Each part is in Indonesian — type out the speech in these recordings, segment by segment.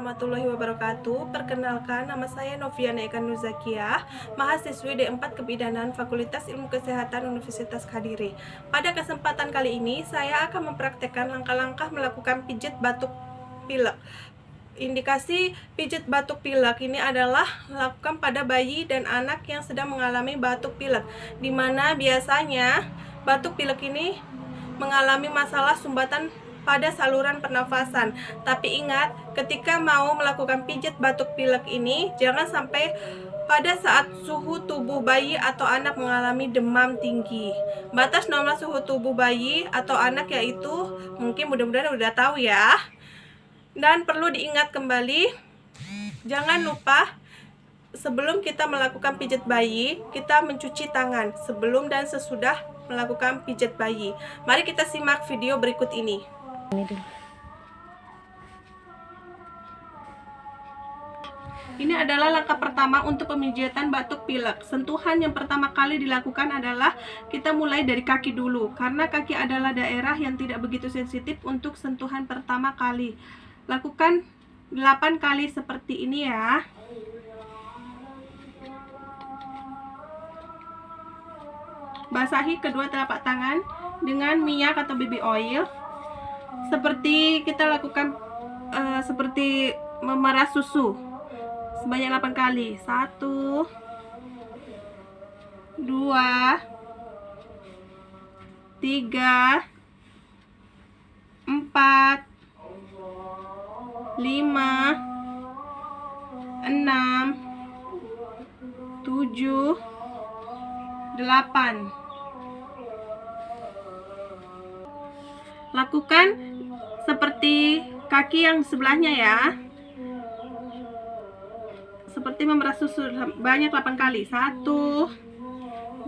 warahmatullahi wabarakatuh. Perkenalkan, nama saya Noviana Eka Nuzakiah, mahasiswi D4 Kebidanan Fakultas Ilmu Kesehatan Universitas Kediri. Pada kesempatan kali ini, saya akan mempraktekkan langkah-langkah melakukan pijat batuk pilek. Indikasi pijat batuk pilek ini adalah lakukan pada bayi dan anak yang sedang mengalami batuk pilek, di mana biasanya batuk pilek ini mengalami masalah sumbatan pada saluran pernafasan. Tapi ingat, ketika mau melakukan pijat batuk pilek ini, jangan sampai pada saat suhu tubuh bayi atau anak mengalami demam tinggi. Batas normal suhu tubuh bayi atau anak yaitu, mungkin mudah-mudahan udah tahu ya. Dan perlu diingat kembali, jangan lupa sebelum kita melakukan pijat bayi, kita mencuci tangan sebelum dan sesudah melakukan pijat bayi. Mari kita simak video berikut ini. Ini adalah langkah pertama untuk pemijatan batuk pilek. Sentuhan yang pertama kali dilakukan adalah kita mulai dari kaki dulu, karena kaki adalah daerah yang tidak begitu sensitif untuk sentuhan pertama kali. Lakukan 8 kali seperti ini ya. Basahi kedua telapak tangan dengan minyak atau baby oil, seperti kita lakukan seperti memerah susu sebanyak 8 kali. 1 2 3 4 5 6 7 8. Lakukan seperti kaki yang sebelahnya ya, seperti memerah susu banyak 8 kali. 1 2 3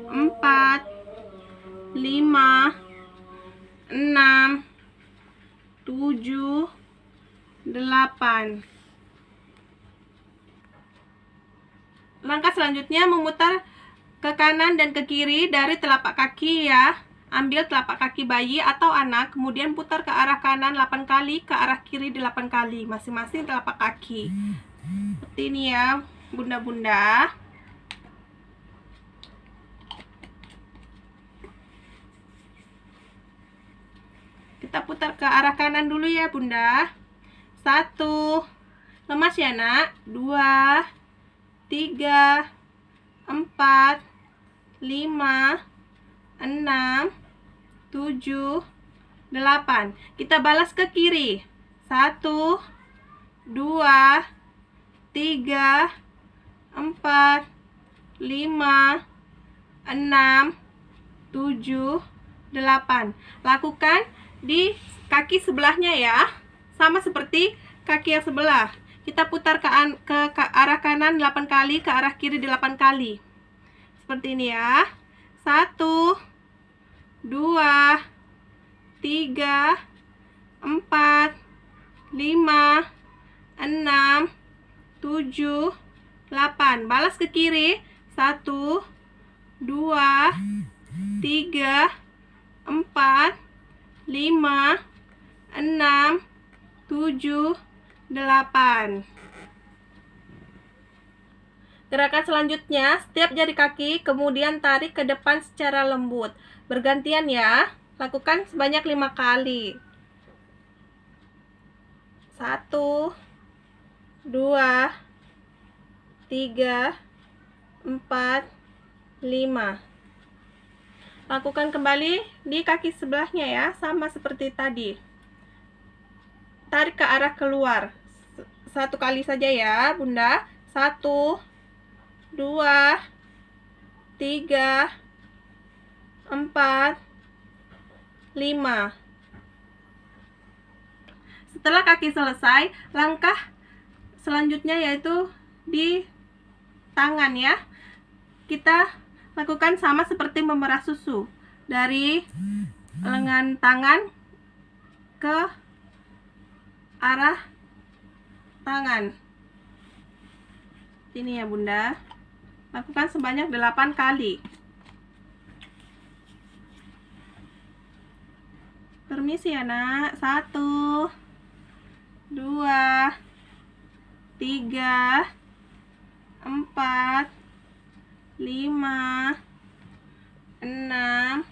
4 5 6 7 8. Langkah selanjutnya memutar ke kanan dan ke kiri dari telapak kaki ya. Ambil telapak kaki bayi atau anak, kemudian putar ke arah kanan 8 kali, ke arah kiri 8 kali, masing-masing telapak kaki. Seperti ini ya, bunda-bunda. Kita putar ke arah kanan dulu ya, bunda. 1, lemas ya nak. 2 3 4 5 6 7 8. Kita balas ke kiri. 1 2 3 4 5 6 7 8. Lakukan di kaki sebelahnya ya, sama seperti kaki yang sebelah. Kita putar ke arah kanan 8 kali, ke arah kiri 8 kali. Seperti ini ya. 1 2 3 4 5 6 7 8. Balas ke kiri. 1 2 3 4 5 6 7 8. Gerakan selanjutnya, setiap jari kaki kemudian tarik ke depan secara lembut. Bergantian ya. Lakukan sebanyak 5 kali. 1 2 3 4 5. Lakukan kembali di kaki sebelahnya ya, sama seperti tadi. Tarik ke arah keluar. 1 kali saja ya, bunda. 1 2 3 4 5. Setelah kaki selesai, langkah selanjutnya yaitu di tangan ya. Kita lakukan sama seperti memerah susu, dari lengan tangan ke arah tangan. Ini ya bunda. Lakukan sebanyak 8 kali. Permisi ya nak. 1, 2, 3, 4, 5, 6,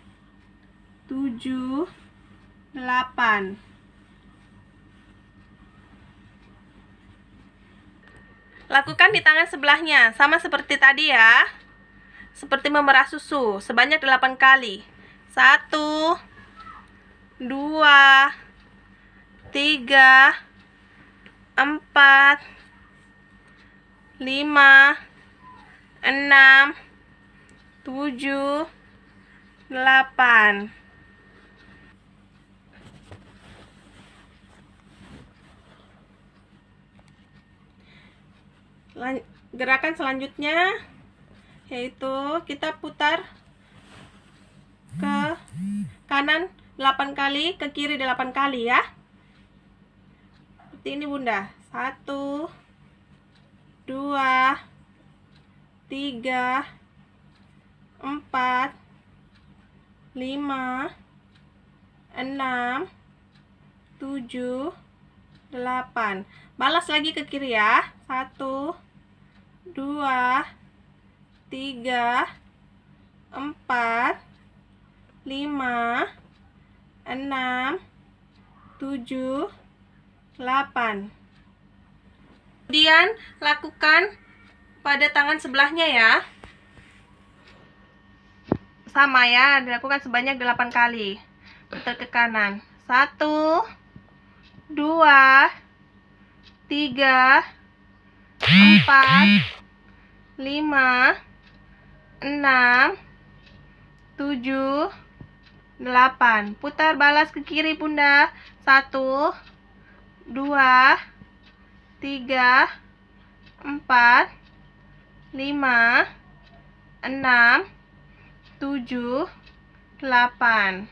7, 8. Lakukan di tangan sebelahnya, sama seperti tadi ya. Seperti memerah susu, sebanyak 8 kali. 1, 2, 3, 4, 5, 6, 7, 8. Gerakan selanjutnya yaitu kita putar ke kanan 8 kali, ke kiri 8 kali ya. Seperti ini Bunda. 1, 2, 3, 4, 5, 6, 7, 8. Balas lagi ke kiri ya. 1, 2, 3, 4, 5, 6, 7, 8. Kemudian lakukan pada tangan sebelahnya ya. Sama ya, dilakukan sebanyak 8 kali. Putar ke kanan. 1, 2, 3, 4, 5, 6, 7, 8. Putar balas ke kiri Bunda. 1, 2, 3, 4, 5, 6, 7, 8.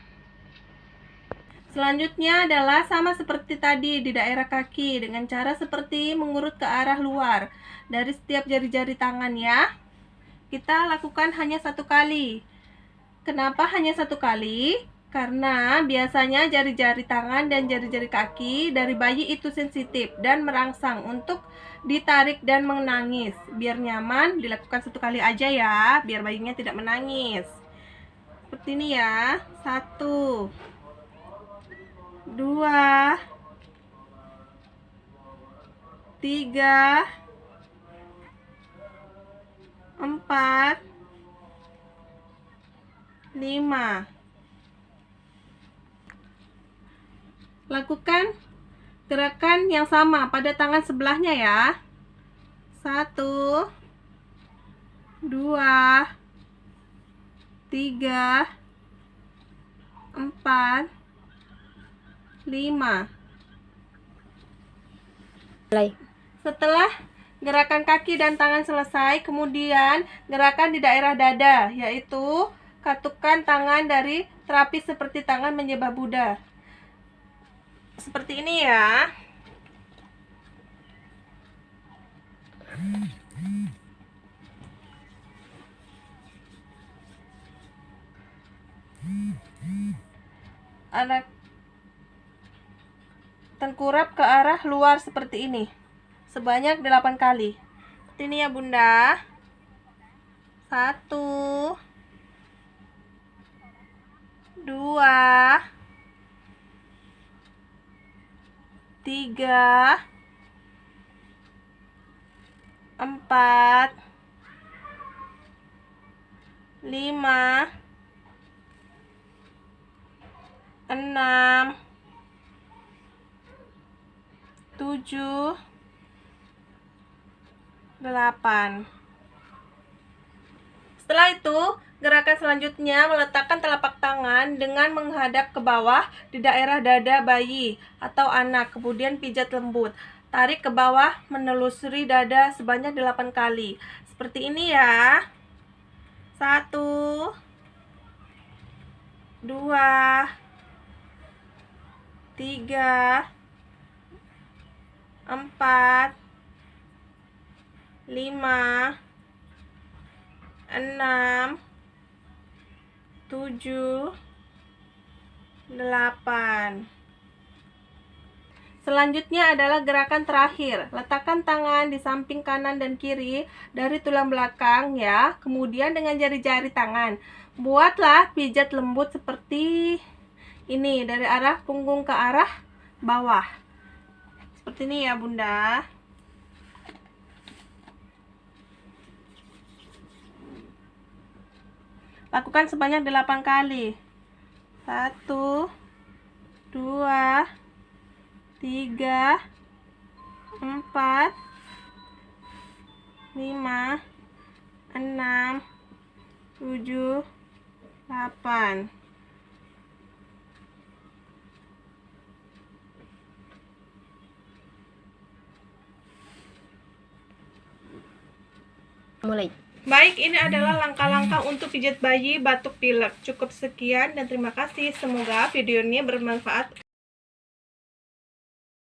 Selanjutnya adalah sama seperti tadi di daerah kaki dengan cara seperti mengurut ke arah luar dari setiap jari-jari tangan ya. Kita lakukan hanya 1 kali. Kenapa hanya 1 kali? Karena biasanya jari-jari tangan dan jari-jari kaki dari bayi itu sensitif dan merangsang untuk ditarik dan menangis. Biar nyaman, dilakukan 1 kali aja ya, biar bayinya tidak menangis. Seperti ini ya. 1, 2, 3, 4, 5. Lakukan gerakan yang sama pada tangan sebelahnya ya. 1, 2, 3, 4, 5. Setelah gerakan kaki dan tangan selesai, kemudian gerakan di daerah dada, yaitu katukan tangan dari terapis seperti tangan menyembah Buddha. Seperti ini ya. Ada tengkurap ke arah luar seperti ini sebanyak 8 kali. Seperti ini ya Bunda. 1, 2, 3, 4, 5, 6, 7, 8. Setelah itu, gerakan selanjutnya meletakkan telapak tangan dengan menghadap ke bawah di daerah dada bayi atau anak, kemudian pijat lembut. Tarik ke bawah menelusuri dada sebanyak 8 kali. Seperti ini ya. 1, 2, 3, 4, 5, 6, 7, 8. Selanjutnya adalah gerakan terakhir. Letakkan tangan di samping kanan dan kiri dari tulang belakang ya. Kemudian dengan jari-jari tangan, buatlah pijat lembut seperti ini dari arah punggung ke arah bawah. Seperti ini ya, Bunda. Lakukan sebanyak 8 kali. 1, 2, 3, 4, 5, 6, 7, 8. Mulai. Baik, ini adalah langkah-langkah untuk pijat bayi batuk pilek. Cukup sekian dan terima kasih. Semoga video ini bermanfaat